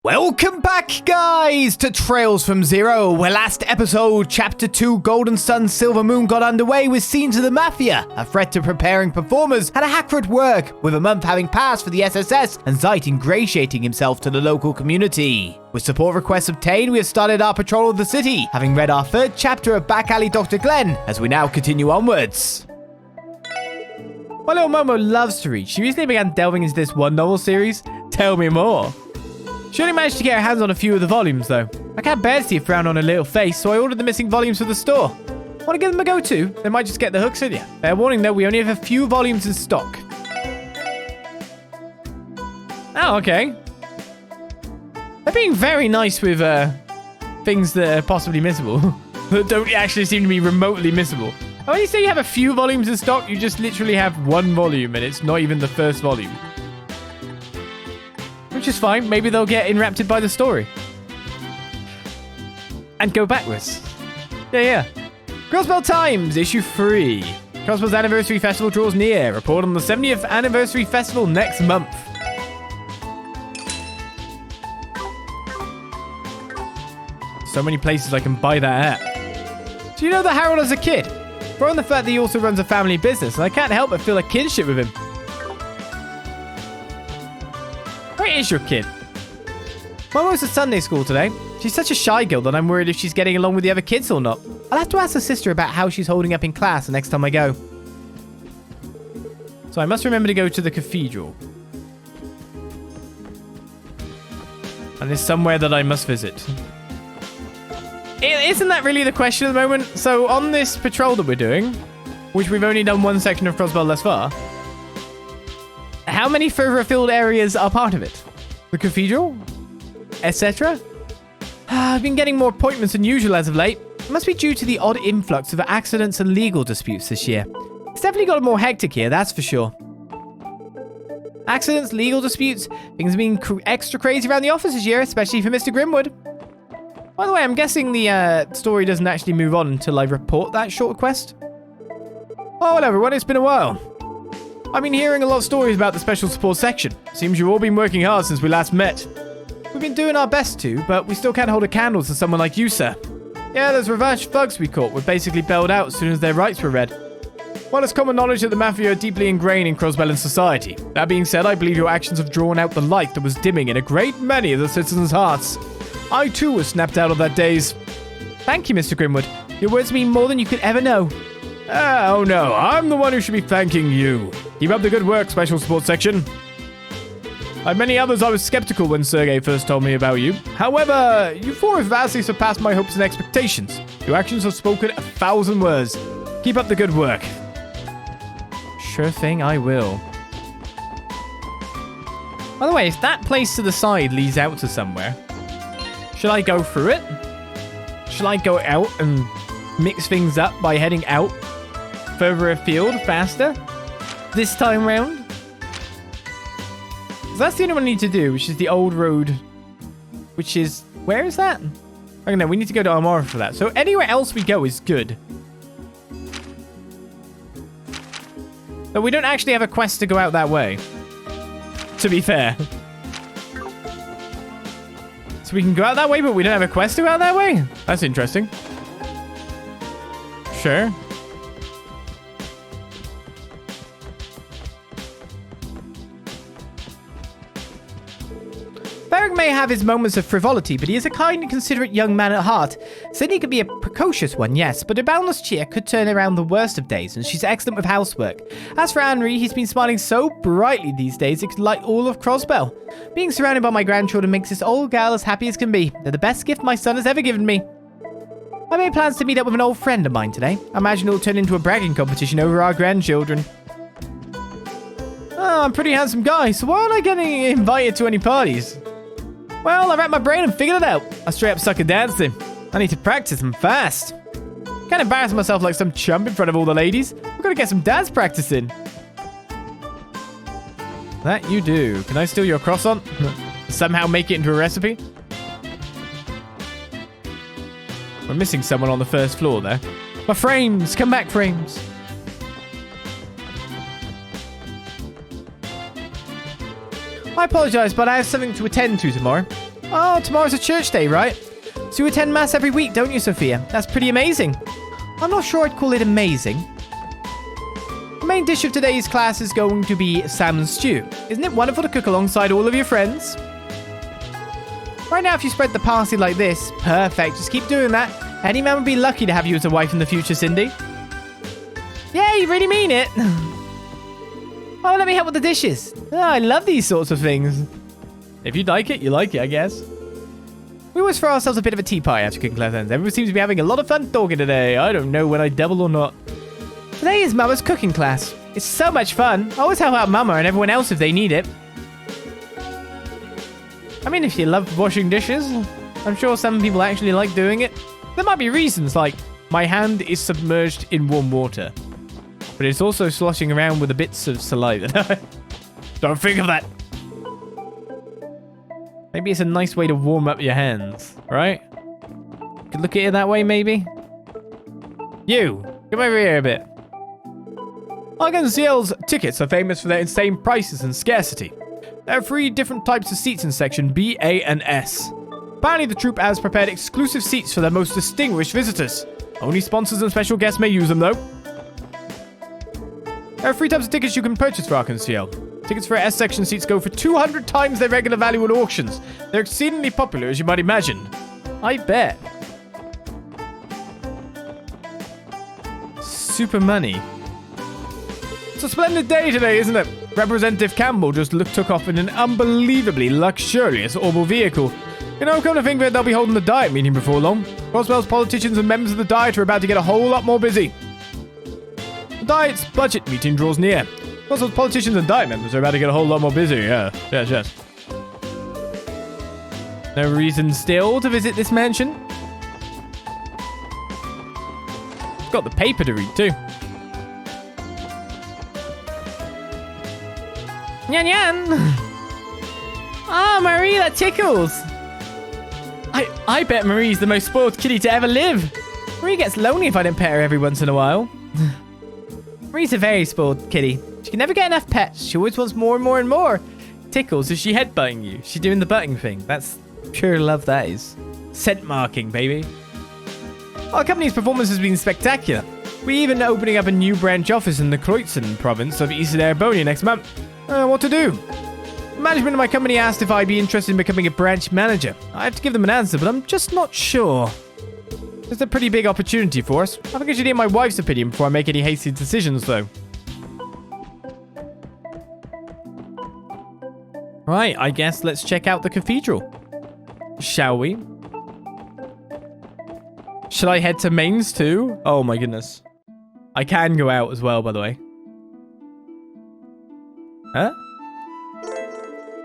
Welcome back, guys, to Trails from Zero, where last episode, Chapter 2, Golden Sun, Silver Moon got underway with scenes of the Mafia, a threat to preparing performers, and a hack for at work, with a month having passed for the SSS, and Zeit ingratiating himself to the local community. With support requests obtained, we have started our patrol of the city, having read our third chapter of Back Alley Dr. Glenn, as we now continue onwards. My little Momo loves to read. She recently began delving into this one novel series. Tell me more. She only managed to get her hands on a few of the volumes, though. I can't bear to see a frown on her little face, so I ordered the missing volumes for the store. Want to give them a go too? They might just get the hooks in you. Fair warning, though, we only have a few volumes in stock. Oh, okay. They're being very nice with things that are possibly missable. that don't actually seem to be remotely missable. And when you say you have a few volumes in stock, you just literally have one volume, and it's not even the first volume. Which is fine. Maybe they'll get enraptured by the story. And go backwards. Yeah. Crossbell Times, issue 3. Crossbell's anniversary festival draws near. Report on the 70th anniversary festival next month. So many places I can buy that at. Do you know that Harold as a kid? Throw on the fact that he also runs a family business, and I can't help but feel a kinship with him. Where is your kid? Momo's at Sunday school today. She's such a shy girl that I'm worried if she's getting along with the other kids or not. I'll have to ask her sister about how she's holding up in class the next time I go. So I must remember to go to the Cathedral. And there's somewhere that I must visit. Isn't that really the question at the moment? So on this patrol that we're doing, which we've only done one section of Crossbell thus far, how many further afield areas are part of it? The Cathedral? Etc.? I've been getting more appointments than usual as of late. It must be due to the odd influx of accidents and legal disputes this year. It's definitely got more hectic here, that's for sure. Accidents, legal disputes, things have been extra crazy around the office this year, especially for Mr. Grimwood. By the way, I'm guessing the story doesn't actually move on until I report that short quest. Oh, well, everyone, it's been a while. I've been hearing a lot of stories about the special support section. Seems you've all been working hard since we last met. We've been doing our best to, but we still can't hold a candle to someone like you, sir. Yeah, those revenge thugs we caught were basically bailed out as soon as their rights were read. Well, it's common knowledge that the Mafia are deeply ingrained in Crossbell society. That being said, I believe your actions have drawn out the light that was dimming in a great many of the citizens' hearts. I, too, was snapped out of that daze. Thank you, Mr. Grimwood. Your words mean more than you could ever know. Oh no, I'm the one who should be thanking you. Keep up the good work, Special Support Section. Like many others, I was skeptical when Sergei first told me about you. However, you four have vastly surpassed my hopes and expectations. Your actions have spoken 1,000 words. Keep up the good work. Sure thing, I will. By the way, if that place to the side leads out to somewhere, should I go through it? Should I go out and mix things up by heading out further afield faster this time round? So that's the only one I need to do, which is the old road, which is, where is that? Oh no, we need to go to Armora for that. So anywhere else we go is good. But we don't actually have a quest to go out that way, to be fair. So we can go out that way, but we don't have a quest to go out that way? That's interesting. Sure. Varric may have his moments of frivolity, but he is a kind and considerate young man at heart. Sydney could be a precocious one, yes, but a boundless cheer could turn around the worst of days, and she's excellent with housework. As for Henry, he's been smiling so brightly these days it could light all of Crossbell. Being surrounded by my grandchildren makes this old gal as happy as can be. They're the best gift my son has ever given me. I made plans to meet up with an old friend of mine today. I imagine it'll turn into a bragging competition over our grandchildren. Oh, I'm a pretty handsome guy, so why aren't I getting invited to any parties? Well, I wrapped my brain and figured it out. I straight up suck at dancing. I need to practice and fast. Can't embarrass myself like some chump in front of all the ladies. I've got to get some dance practice in. That you do. Can I steal your croissant? Somehow make it into a recipe? We're missing someone on the first floor there. My frames! Come back, frames! I apologize, but I have something to attend to tomorrow. Oh, tomorrow's a church day, right? So you attend mass every week, don't you, Sophia? That's pretty amazing. I'm not sure I'd call it amazing. The main dish of today's class is going to be salmon stew. Isn't it wonderful to cook alongside all of your friends? Right now, if you spread the parsley like this, perfect. Just keep doing that. Any man would be lucky to have you as a wife in the future, Cindy. Yeah, you really mean it. Oh, let me help with the dishes. Oh, I love these sorts of things. If you like it, you like it, I guess. We always throw ourselves a bit of a tea party after cooking class ends. Everyone seems to be having a lot of fun talking today. I don't know when I double or not. Today is Mama's cooking class. It's so much fun. I always help out Mama and everyone else if they need it. I mean, if you love washing dishes, I'm sure some people actually like doing it. There might be reasons like, my hand is submerged in warm water. But it's also sloshing around with the bits of saliva. Don't think of that. Maybe it's a nice way to warm up your hands, right? Could look at it that way, maybe? You, come over here a bit. Arkansas's tickets are famous for their insane prices and scarcity. There are 3 different types of seats in section B, A, and S. Apparently the troupe has prepared exclusive seats for their most distinguished visitors. Only sponsors and special guests may use them, though. There are 3 types of tickets you can purchase for Arkansas. Tickets for S section seats go for 200 times their regular value at auctions. They're exceedingly popular, as you might imagine. I bet. Super money. It's a splendid day today, isn't it? Representative Campbell just took off in an unbelievably luxurious oval vehicle. You know, come to think of it, they'll be holding the Diet meeting before long. Crossbell's politicians and members of the Diet are about to get a whole lot more busy. The Diet's budget meeting draws near. Crossbell's politicians and Diet members are about to get a whole lot more busy, yeah. Yes. No reason still to visit this mansion? Got the paper to read, too. Nyan Nyan! Ah, Marie, that tickles! I bet Marie's the most spoiled kitty to ever live. Marie gets lonely if I don't pet her every once in a while. Marie's a very spoiled kitty. She can never get enough pets. She always wants more and more and more. Tickles, is she headbutting you? She's doing the butting thing. That's pure love, that is. Scent marking, baby. Our company's performance has been spectacular. We're even opening up a new branch office in the Kreuzen province of Eastern Arabonia next month. What to do? The management of my company asked if I'd be interested in becoming a branch manager. I have to give them an answer, but I'm just not sure. It's a pretty big opportunity for us. I think I should hear my wife's opinion before I make any hasty decisions, though. Right, I guess let's check out the cathedral. Shall we? Should I head to Mainz too? Oh my goodness. I can go out as well, by the way. Huh?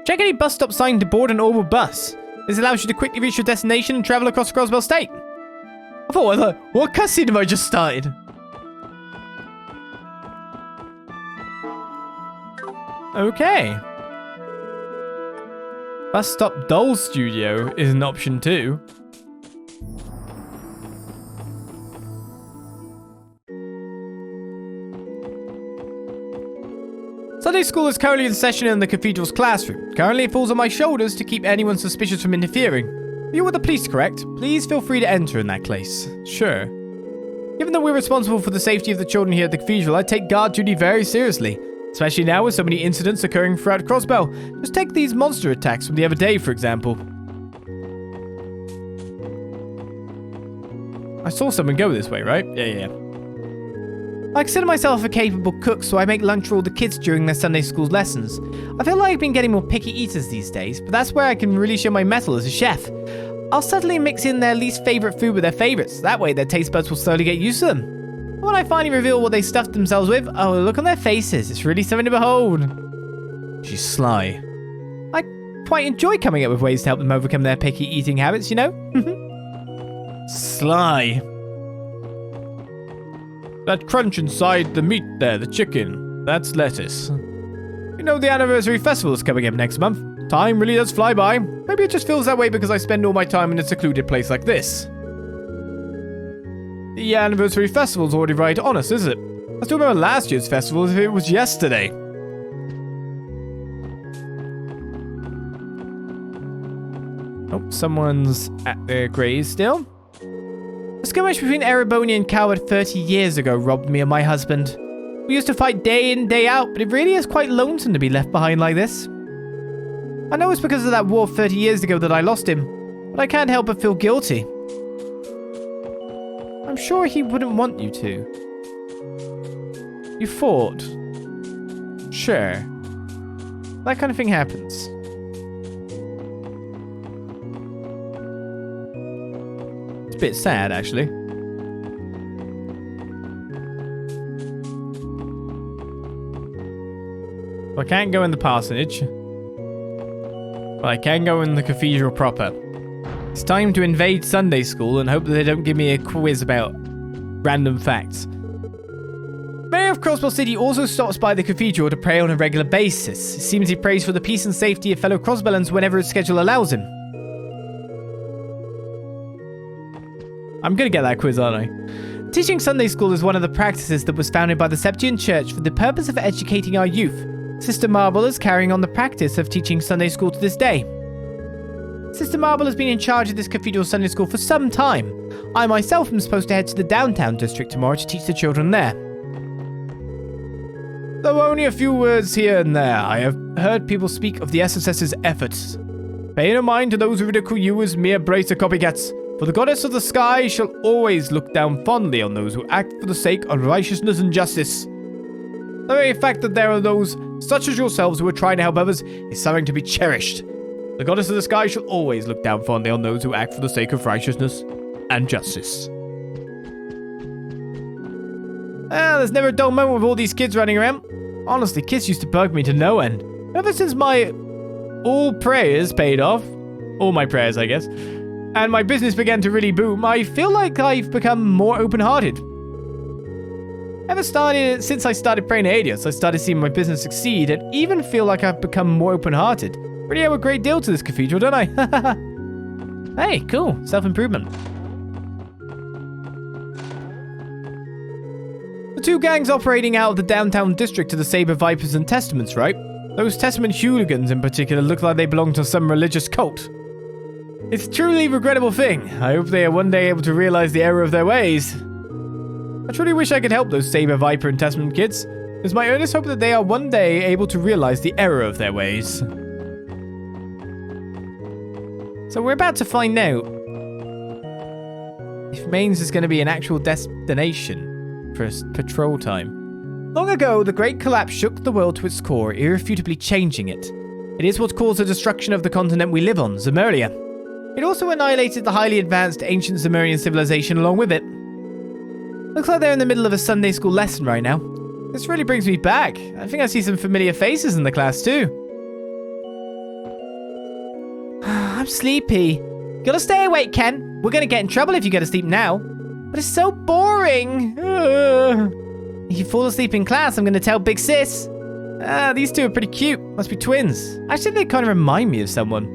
Check any bus stop sign to board an orbital bus. This allows you to quickly reach your destination and travel across Crossbell State. I thought, what cutscene have I just started? Okay. Bus stop doll studio is an option too. Sunday school is currently in session in the cathedral's classroom. Currently, it falls on my shoulders to keep anyone suspicious from interfering. You were the police, correct? Please feel free to enter in that place. Sure. Given that we're responsible for the safety of the children here at the cathedral, I take guard duty very seriously. Especially now with so many incidents occurring throughout Crossbell. Just take these monster attacks from the other day, for example. I saw someone go this way, right? Yeah. I consider myself a capable cook, so I make lunch for all the kids during their Sunday school lessons. I feel like I've been getting more picky eaters these days, but that's where I can really show my mettle as a chef. I'll subtly mix in their least favorite food with their favorites. That way their taste buds will slowly get used to them. And when I finally reveal what they stuffed themselves with, oh, look on their faces. It's really something to behold. She's sly. I quite enjoy coming up with ways to help them overcome their picky eating habits, you know? Sly. That crunch inside the meat there, the chicken, that's lettuce. You know the anniversary festival is coming up next month. Time really does fly by. Maybe it just feels that way because I spend all my time in a secluded place like this. The anniversary festival's already right on us, is it? I still remember last year's festival as if it was yesterday. Oh. someone's at their grave still. The skirmish between Ereboni and Coward 30 years ago robbed me of my husband. We used to fight day in, day out, but it really is quite lonesome to be left behind like this. I know it's because of that war 30 years ago that I lost him, but I can't help but feel guilty. I'm sure he wouldn't want you to. You fought. Sure. That kind of thing happens. It's a bit sad, actually. Well, I can't go in the parsonage. But I can go in the cathedral proper. It's time to invade Sunday school and hope that they don't give me a quiz about random facts. Mayor of Crossbell City also stops by the cathedral to pray on a regular basis. It seems he prays for the peace and safety of fellow Crossbellans whenever his schedule allows him. I'm gonna get that quiz, aren't I? Teaching Sunday school is one of the practices that was founded by the Septuagint Church for the purpose of educating our youth. Sister Marble is carrying on the practice of teaching Sunday school to this day. Sister Marble has been in charge of this cathedral Sunday school for some time. I myself am supposed to head to the downtown district tomorrow to teach the children there. Though only a few words here and there, I have heard people speak of the SSS's efforts. Pay no mind to those who ridicule you as mere brace of copycats, for the goddess of the sky shall always look down fondly on those who act for the sake of righteousness and justice. The very fact that there are those such as yourselves who are trying to help others is something to be cherished. The goddess of the sky shall always look down fondly on those who act for the sake of righteousness and justice. There's never a dull moment with all these kids running around. Honestly, kids used to bug me to no end. Ever since my all prayers paid off, all my prayers, I guess, and my business began to really boom, I feel like I've become more open-hearted. Since I started praying to Hades, I started seeing my business succeed and even feel like I've become more open-hearted. Really owe a great deal to this cathedral, don't I? Hey, cool. Self-improvement. The two gangs operating out of the downtown district are the Saber Vipers and Testaments, right? Those Testament hooligans in particular look like they belong to some religious cult. It's a truly regrettable thing. I hope they are one day able to realize the error of their ways. I truly wish I could help those Saber Viper and Testament kids. It's my earnest hope that they are one day able to realize the error of their ways. So we're about to find out if Mainz is going to be an actual destination for patrol time. Long ago, the Great Collapse shook the world to its core, irrefutably changing it. It is what caused the destruction of the continent we live on, Zemuria. It also annihilated the highly advanced ancient Zemurian civilization along with it. Looks like they're in the middle of a Sunday school lesson right now. This really brings me back. I think I see some familiar faces in the class too. I'm sleepy. Gotta stay awake, Ken. We're gonna get in trouble if you go to sleep now. But it's so boring. If you fall asleep in class, I'm gonna tell Big Sis. These two are pretty cute. Must be twins. Actually, they kind of remind me of someone.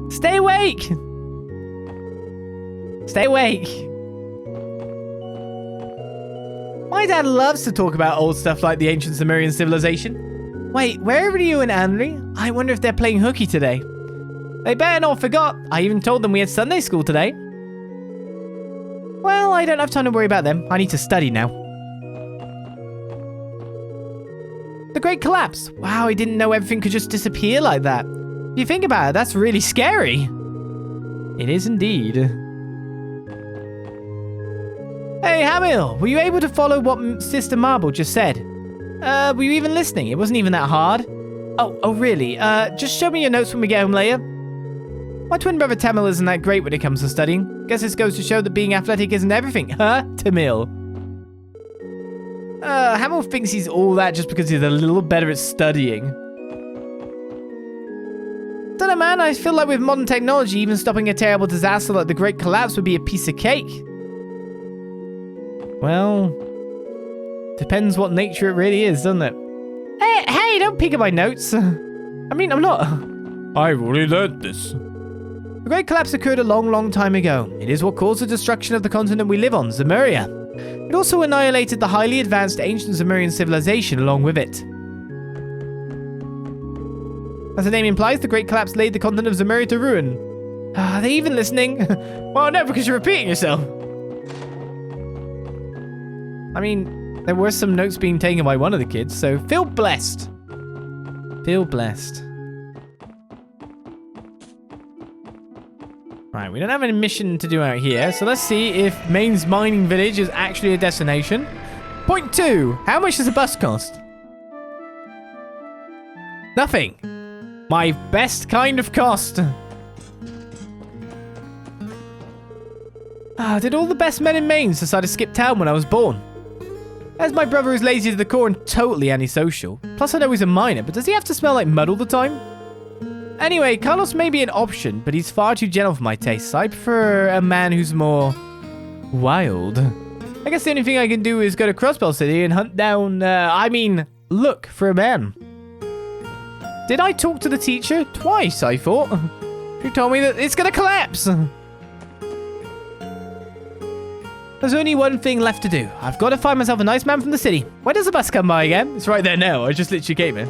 Stay awake. Stay awake. My dad loves to talk about old stuff like the ancient Sumerian civilization. Wait, where are you and Henry? I wonder if they're playing hooky today. They better not forgot. I even told them we had Sunday school today. Well, I don't have time to worry about them. I need to study now. The Great Collapse. Wow, I didn't know everything could just disappear like that. If you think about it, that's really scary. It is indeed. Hey, Hamil, were you able to follow what Sister Marble just said? Were you even listening? It wasn't even that hard. Oh, really? Just show me your notes when we get home later. My twin brother Tamil isn't that great when it comes to studying. Guess this goes to show that being athletic isn't everything, huh, Tamil? Hamil thinks he's all that just because he's a little better at studying. Dunno, man, I feel like with modern technology, even stopping a terrible disaster like the Great Collapse would be a piece of cake. Well, depends what nature it really is, doesn't it? Hey, don't pick at my notes. I mean, I'm not... I've already learned this. The Great Collapse occurred a long, long time ago. It is what caused the destruction of the continent we live on, Zemuria. It also annihilated the highly advanced ancient Zemurian civilization along with it. As the name implies, the Great Collapse laid the continent of Zemuria to ruin. Are they even listening? Well, no, because you're repeating yourself. I mean, there were some notes being taken by one of the kids, so feel blessed. Feel blessed. Right, we don't have any mission to do out here, so let's see if Mainz Mining Village is actually a destination. Point 2. How much does a bus cost? Nothing. My best kind of cost. Did all the best men in Mainz decide to skip town when I was born? As my brother is lazy to the core and totally antisocial. Plus I know he's a miner, but does he have to smell like mud all the time? Anyway, Carlos may be an option, but he's far too gentle for my tastes. I prefer a man who's more wild. I guess the only thing I can do is go to Crossbell City and hunt down, look for a man. Did I talk to the teacher? Twice, I thought. She told me that it's gonna collapse. There's only one thing left to do. I've got to find myself a nice man from the city. Where does the bus come by again? It's right there now. I just literally came here.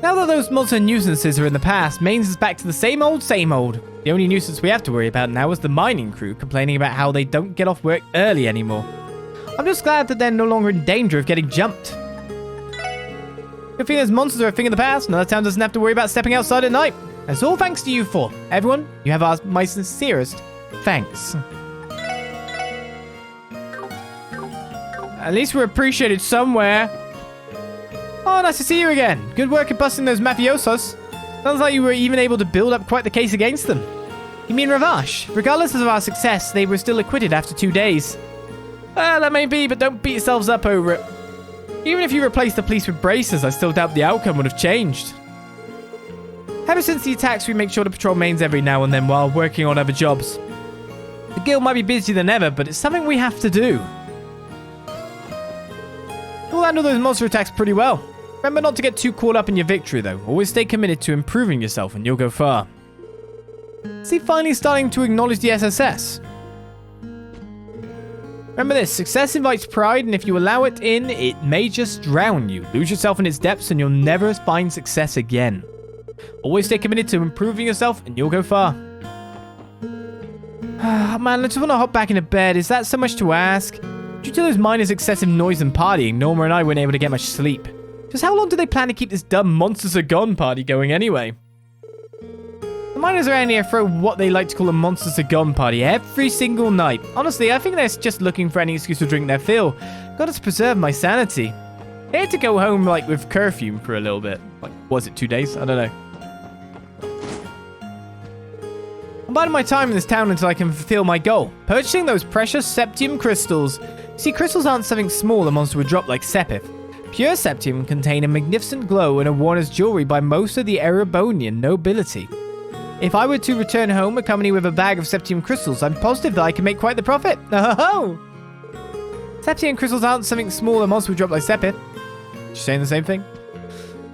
Now that those monster nuisances are in the past, Mainz is back to the same old, same old. The only nuisance we have to worry about now is the mining crew complaining about how they don't get off work early anymore. I'm just glad that they're no longer in danger of getting jumped. Good thing those monsters are a thing of the past. Another town doesn't have to worry about stepping outside at night. That's all thanks to you four. Everyone, you have my sincerest thanks. At least we're appreciated somewhere. Oh, nice to see you again. Good work at busting those mafiosos. Sounds like you were even able to build up quite the case against them. You mean Ravash? Regardless of our success, they were still acquitted after 2 days. Well, that may be, but don't beat yourselves up over it. Even if you replaced the police with braces, I still doubt the outcome would have changed. Ever since the attacks, we make sure to patrol Mainz every now and then while working on other jobs. The guild might be busier than ever, but it's something we have to do. We'll handle those monster attacks pretty well. Remember not to get too caught up in your victory, though. Always stay committed to improving yourself and you'll go far. Is he finally starting to acknowledge the SSS? Remember this, success invites pride, and if you allow it in, it may just drown you. Lose yourself in its depths and you'll never find success again. Always stay committed to improving yourself and you'll go far. Man, I just want to hop back into bed. Is that so much to ask? Due to those miners' excessive noise and partying, Norma and I weren't able to get much sleep. Just how long do they plan to keep this dumb Monsters Are Gone party going anyway? The miners around here throw what they like to call a Monsters Are Gone party every single night. Honestly, I think they're just looking for any excuse to drink their fill. Gotta preserve my sanity. I had to go home, with curfew for a little bit. Was it 2 days? I don't know. I'm biding my time in this town until I can fulfill my goal. Purchasing those precious septium crystals. See, crystals aren't something small a monster would drop like Sepith. Pure septium contain a magnificent glow and are worn as jewelry by most of the Erebonian nobility. If I were to return home accompanied with a bag of septium crystals, I'm positive that I can make quite the profit. Oh! Septium crystals aren't something small a monster would drop like Sepith. She's saying the same thing?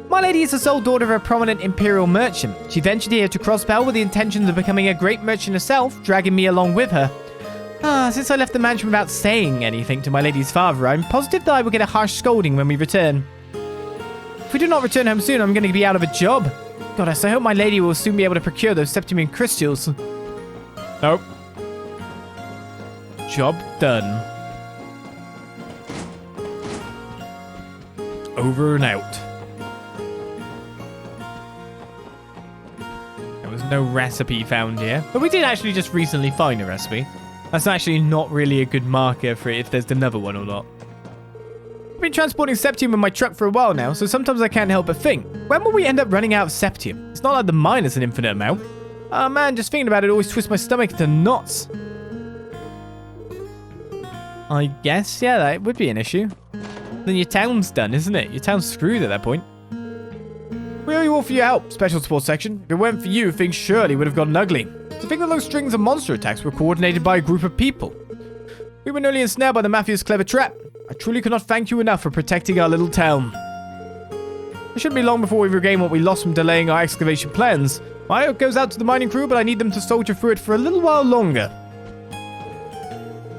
My lady is the sole daughter of a prominent imperial merchant. She ventured here to Crossbell with the intentions of becoming a great merchant herself, dragging me along with her. Since I left the mansion without saying anything to my lady's father, I'm positive that I will get a harsh scolding when we return. If we do not return home soon, I'm going to be out of a job. Goddess, I hope my lady will soon be able to procure those septium crystals. Nope. Job done. Over and out. There was no recipe found here, but we did actually just recently find a recipe. That's actually not really a good marker for if there's another one or not. I've been transporting septium in my truck for a while now, so sometimes I can't help but think, when will we end up running out of septium? It's not like the mine is an infinite amount. Oh man, just thinking about it always twists my stomach into knots. I guess, yeah, that would be an issue. Then your town's done, isn't it? Your town's screwed at that point. We owe you all for your help, Special Support Section. If it weren't for you, things surely would have gotten ugly. To think that those strings of monster attacks were coordinated by a group of people. We were nearly ensnared by the Mafia's clever trap. I truly cannot thank you enough for protecting our little town. It shouldn't be long before we regain what we lost from delaying our excavation plans. My hope goes out to the mining crew, but I need them to soldier through it for a little while longer.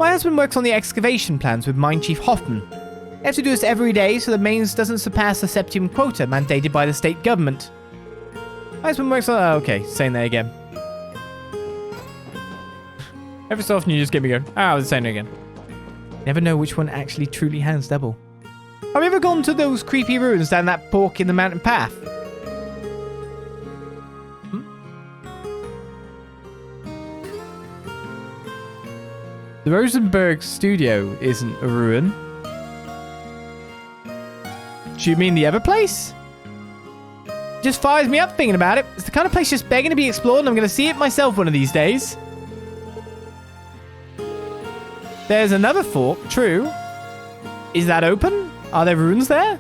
My husband works on the excavation plans with Mine Chief Hoffman. They have to do this every day so that Mainz doesn't surpass the septium quota mandated by the state government. My husband works on... Oh, okay, saying that again. Every so often you just get me going, I was saying it again. Never know which one actually truly has double. Have you ever gone to those creepy ruins down that fork in the mountain path? The Rosenberg studio isn't a ruin. Do you mean the other place? Just fires me up thinking about it. It's the kind of place just begging to be explored, and I'm going to see it myself one of these days. There's another fork, true. Is that open? Are there ruins there?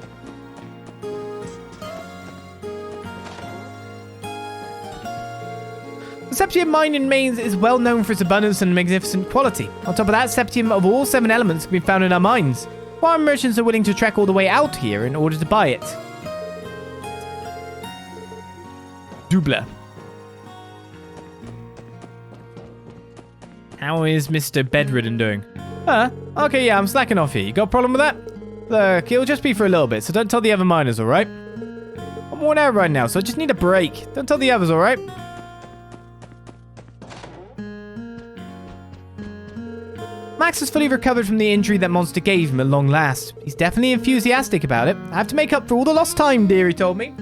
The septium mine in Mainz is well known for its abundance and magnificent quality. On top of that, septium of all 7 elements can be found in our mines. Foreign merchants are willing to trek all the way out here in order to buy it. Double. How is Mr. Bedridden doing? Okay, yeah, I'm slacking off here. You got a problem with that? Look, it'll just be for a little bit, so don't tell the other miners, alright? I'm worn out right now, so I just need a break. Don't tell the others, alright? Max has fully recovered from the injury that monster gave him at long last. He's definitely enthusiastic about it. I have to make up for all the lost time, dear, he told me.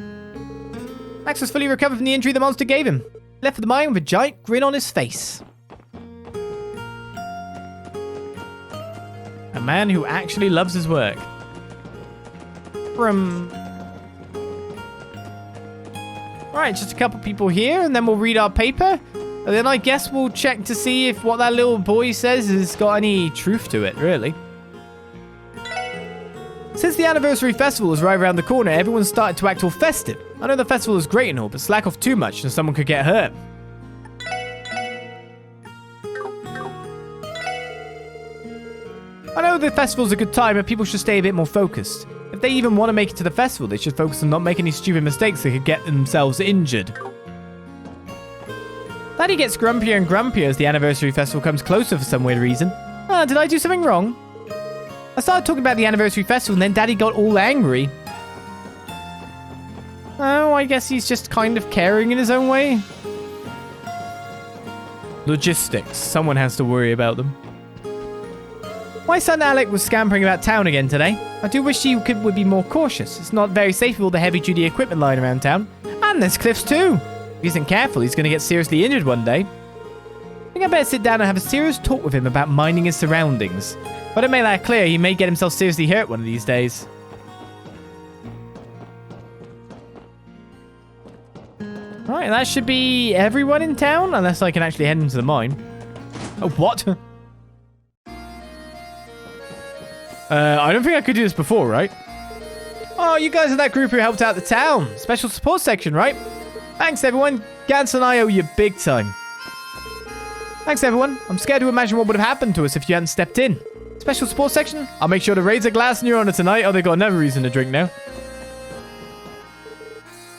Max has fully recovered from the injury the monster gave him. Left for the mine with a giant grin on his face. A man who actually loves his work. Alright, just a couple people here, and then we'll read our paper. And then I guess we'll check to see if what that little boy says has got any truth to it, really. Since the anniversary festival is right around the corner, everyone's started to act all festive. I know the festival is great and all, but slack off too much and someone could get hurt. I know the festival's a good time, but people should stay a bit more focused. If they even want to make it to the festival, they should focus on not making any stupid mistakes that could get themselves injured. Daddy gets grumpier and grumpier as the anniversary festival comes closer for some weird reason. Did I do something wrong? I started talking about the anniversary festival and then Daddy got all angry. Oh, I guess he's just kind of caring in his own way. Logistics. Someone has to worry about them. My son Alec was scampering about town again today. I do wish he would be more cautious. It's not very safe with all the heavy-duty equipment lying around town. And there's cliffs too. If he isn't careful, he's going to get seriously injured one day. I think I better sit down and have a serious talk with him about minding his surroundings. If I don't make that clear, he may get himself seriously hurt one of these days. Alright, that should be everyone in town, unless I can actually head into the mine. Oh, what? I don't think I could do this before, right? Oh, you guys are that group who helped out the town. Special support section, right? Thanks, everyone. Gans and I owe you big time. Thanks, everyone. I'm scared to imagine what would have happened to us if you hadn't stepped in. Special support section? I'll make sure to raise a glass in your honor tonight, or they've got another reason to drink now.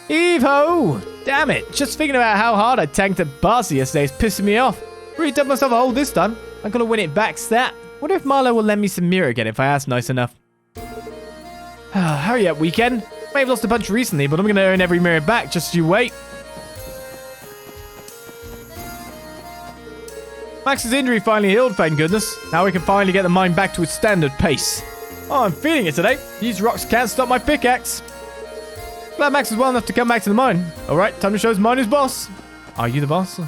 Heave-ho! Damn it. Just thinking about how hard I tanked at Barcy yesterday is pissing me off. Really dug myself a hole this time. I'm gonna win it back stat. Wonder if Marlo will lend me some mirror again if I ask nice enough. Hurry up, weekend. May have lost a bunch recently, but I'm gonna earn every mirror back, just you wait. Max's injury finally healed, thank goodness. Now we can finally get the mine back to its standard pace. Oh, I'm feeling it today. These rocks can't stop my pickaxe. Glad Max is well enough to come back to the mine. Alright, time to show his mine who's boss. Are you the boss?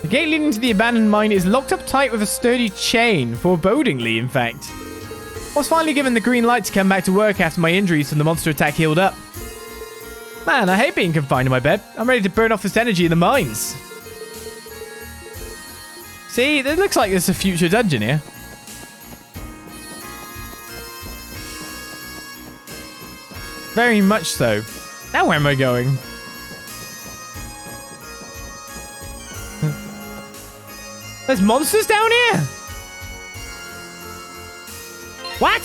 The gate leading to the abandoned mine is locked up tight with a sturdy chain, forebodingly, in fact. I was finally given the green light to come back to work after my injuries from the monster attack healed up. Man, I hate being confined in my bed. I'm ready to burn off this energy in the mines. See, it looks like there's a future dungeon here. Very much so. Now where am I going? There's monsters down here? What?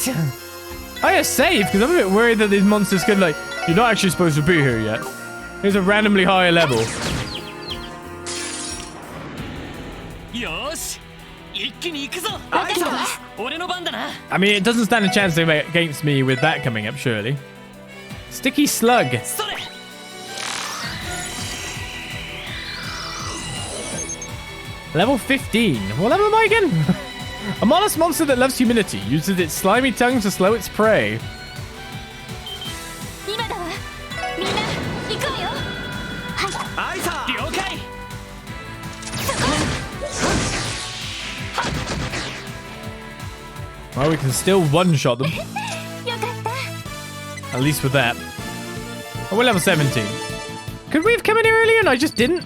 I just saved because I'm a bit worried that these monsters could like... You're not actually supposed to be here yet. Here's a randomly higher level. I mean, it doesn't stand a chance against me with that coming up, surely. Sticky Slug. Level 15. What level am I again? A mollusk monster that loves humidity. Uses its slimy tongue to slow its prey. Well, we can still one-shot them. At least with that. Oh, we're level 17. Could we have come in here earlier and I just didn't?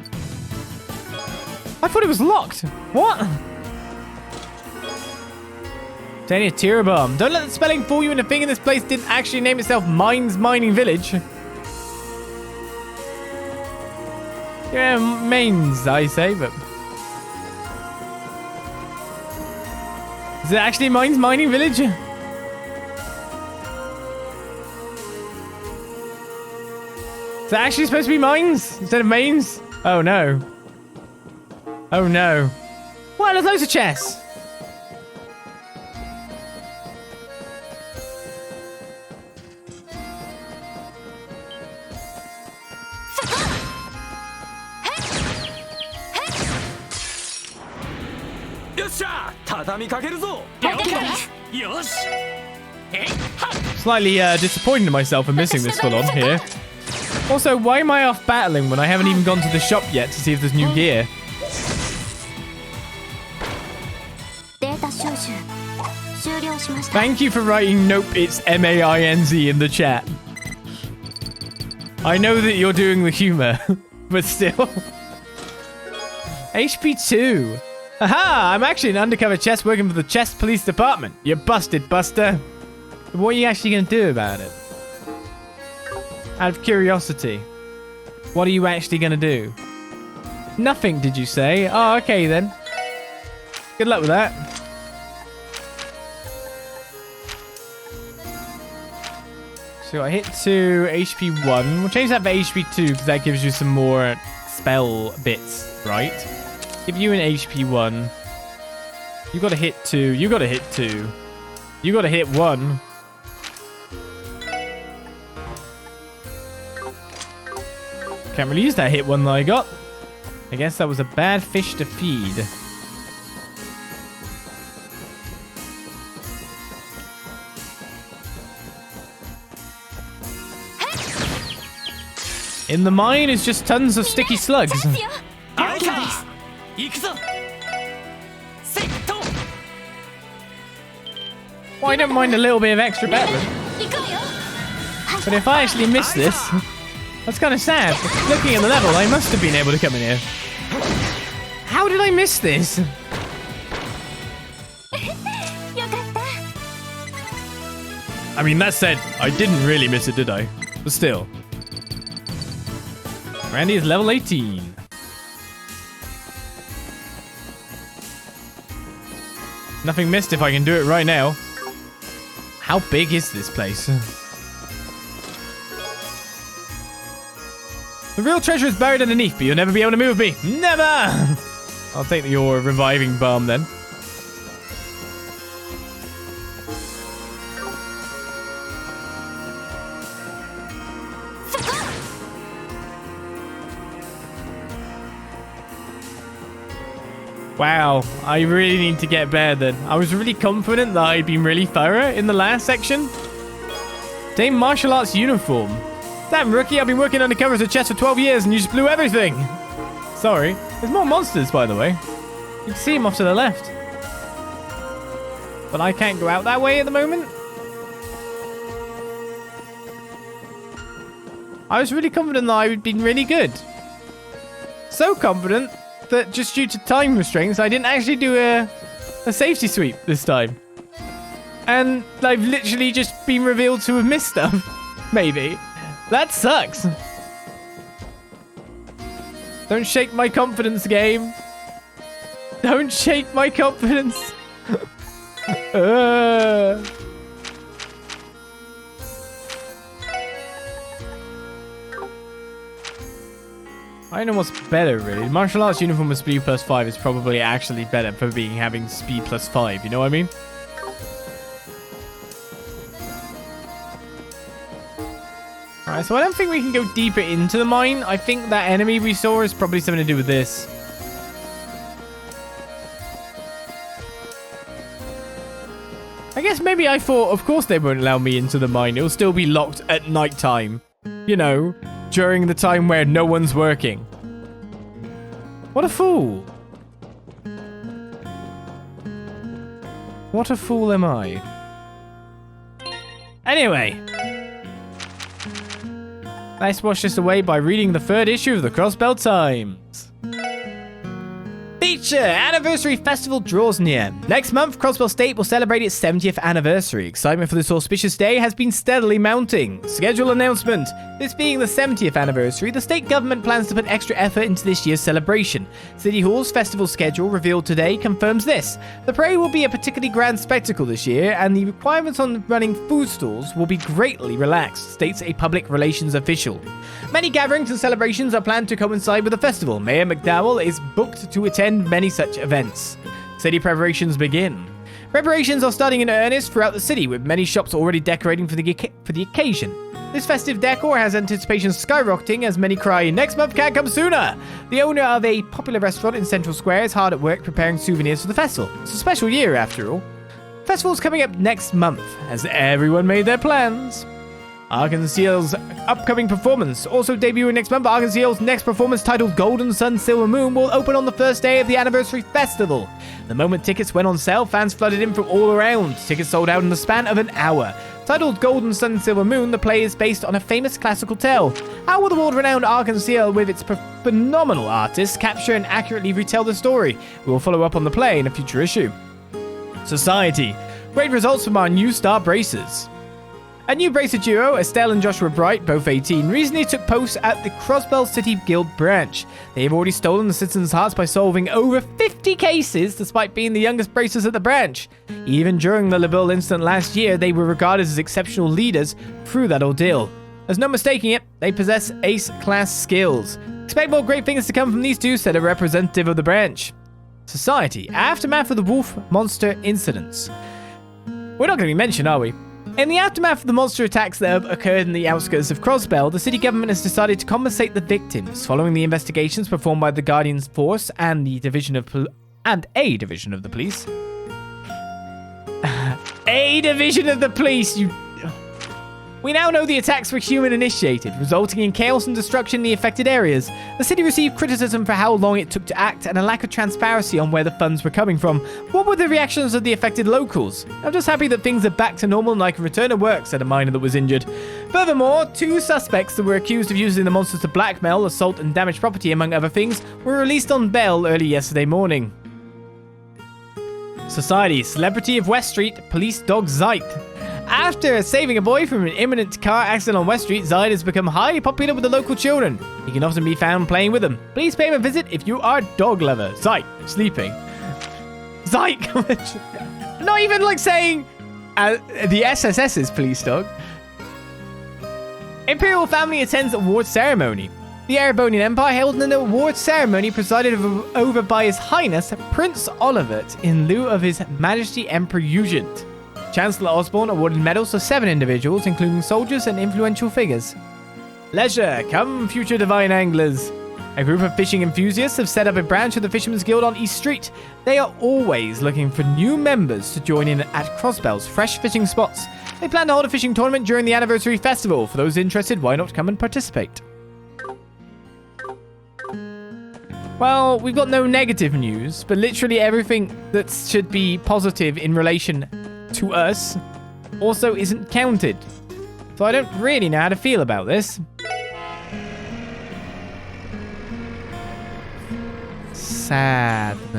I thought it was locked. What? Tanya Tirabomb. Don't let the spelling fool you into thinking this place didn't actually name itself Mainz Mining Village. Yeah, Mainz, I say, but... Is it actually Mainz Mining Village? Is it actually supposed to be mines instead of Mainz? Oh no. Oh no. Wow, there's loads of chests. Slightly disappointed in myself for missing this full on here. Also, why am I off battling when I haven't even gone to the shop yet to see if there's new gear? Thank you for writing nope, it's M-A-I-N-Z in the chat. I know that you're doing the humor, but still. HP 2. Aha! I'm actually an undercover chest working for the Chest Police Department. You're busted, Buster. What are you actually going to do about it? Out of curiosity. What are you actually going to do? Nothing, did you say? Oh, okay then. Good luck with that. So I hit 2, HP 1. We'll change that for HP 2 because that gives you some more spell bits, right? Give you an HP 1. You gotta hit 2. You gotta hit 2. You gotta hit 1. Can't really use that hit 1 that I got. I guess that was a bad fish to feed. In the mine is just tons of sticky slugs. Well, I don't mind a little bit of extra battling. But if I actually miss this, that's kind of sad. Looking at the level, I must have been able to come in here. How did I miss this? I mean, that said, I didn't really miss it, did I? But still. Randy is level 18. Nothing missed if I can do it right now. How big is this place? The real treasure is buried underneath, but you'll never be able to move me. Never! I'll take your reviving balm then. Wow, I really need to get better then. I was really confident that I'd been really thorough in the last section. Dame martial arts uniform. Damn, rookie, I've been working undercover as a chest for 12 years and you just blew everything. Sorry. There's more monsters, by the way. You can see them off to the left. But I can't go out that way at the moment. I was really confident that I would be really good. So confident that just due to time restraints, I didn't actually do a safety sweep this time. And I've literally just been revealed to have missed stuff. Maybe. That sucks. Don't shake my confidence, game. Don't shake my confidence. I don't know what's better, really. Martial arts uniform with speed +5 is probably actually better for having speed +5. You know what I mean? Alright, so I don't think we can go deeper into the mine. I think that enemy we saw is probably something to do with this. I guess maybe I thought, of course they won't allow me into the mine. It'll still be locked at night time. You know, during the time where no one's working. What a fool. What a fool am I? Anyway. Let's wash this away by reading the 3rd issue of the Crossbell Times. Feature! Anniversary Festival draws near. Next month, Crossbell State will celebrate its 70th anniversary. Excitement for this auspicious day has been steadily mounting. Schedule announcement. This being the 70th anniversary, the state government plans to put extra effort into this year's celebration. City Hall's festival schedule revealed today confirms this. The parade will be a particularly grand spectacle this year, and the requirements on running food stalls will be greatly relaxed, states a public relations official. Many gatherings and celebrations are planned to coincide with the festival. Mayor McDowell is booked to attend many such events. City preparations begin. Preparations are starting in earnest throughout the city, with many shops already decorating for the occasion. This festive decor has anticipation skyrocketing as many cry, "Next month can't come sooner!" The owner of a popular restaurant in Central Square is hard at work preparing souvenirs for the festival. It's a special year, after all. The festival's coming up next month. Has everyone made their plans? Arkansas's upcoming performance. Also debuting next month, Arkansas's next performance, titled Golden Sun Silver Moon, will open on the first day of the anniversary festival. The moment tickets went on sale, fans flooded in from all around. Tickets sold out in the span of an hour. Titled Golden Sun Silver Moon, the play is based on a famous classical tale. How will the world-renowned Arkansas, with its phenomenal artists, capture and accurately retell the story? We will follow up on the play in a future issue. Society. Great results from our new star bracers. A new bracer duo, Estelle and Joshua Bright, both 18, recently took post at the Crossbell City Guild branch. They have already stolen the citizens' hearts by solving over 50 cases, despite being the youngest bracers at the branch. Even during the LaBelle incident last year, they were regarded as exceptional leaders through that ordeal. There's no mistaking it, they possess ace-class skills. Expect more great things to come from these two, said a representative of the branch. Society. Aftermath of the wolf monster incidents. We're not going to be mentioned, are we? In the aftermath of the monster attacks that have occurred in the outskirts of Crossbell, the city government has decided to compensate the victims. Following the investigations performed by the Guardian's Force and a division of the police. A division of the police, We now know the attacks were human-initiated, resulting in chaos and destruction in the affected areas. The city received criticism for how long it took to act and a lack of transparency on where the funds were coming from. What were the reactions of the affected locals? I'm just happy that things are back to normal and I can return to work, said a miner that was injured. Furthermore, 2 suspects that were accused of using the monsters to blackmail, assault, and damage property, among other things, were released on bail early yesterday morning. Society. Celebrity of West Street, police dog Zeit. After saving a boy from an imminent car accident on West Street, Zeit has become highly popular with the local children. He can often be found playing with them. Please pay him a visit if you are a dog lover. Zeit, sleeping. Zeit, not even like saying the SSS's police dog. Imperial family attends award ceremony. The Erebonian Empire held an award ceremony presided over by His Highness Prince Olivert in lieu of His Majesty Emperor Eugent. Chancellor Osborne awarded medals to 7 individuals, including soldiers and influential figures. Leisure, come future divine anglers. A group of fishing enthusiasts have set up a branch of the Fisherman's Guild on East Street. They are always looking for new members to join in at Crossbell's fresh fishing spots. They plan to hold a fishing tournament during the anniversary festival. For those interested, why not come and participate? Well, we've got no negative news, but literally everything that should be positive in relation to us also isn't counted. So I don't really know how to feel about this. Sadness.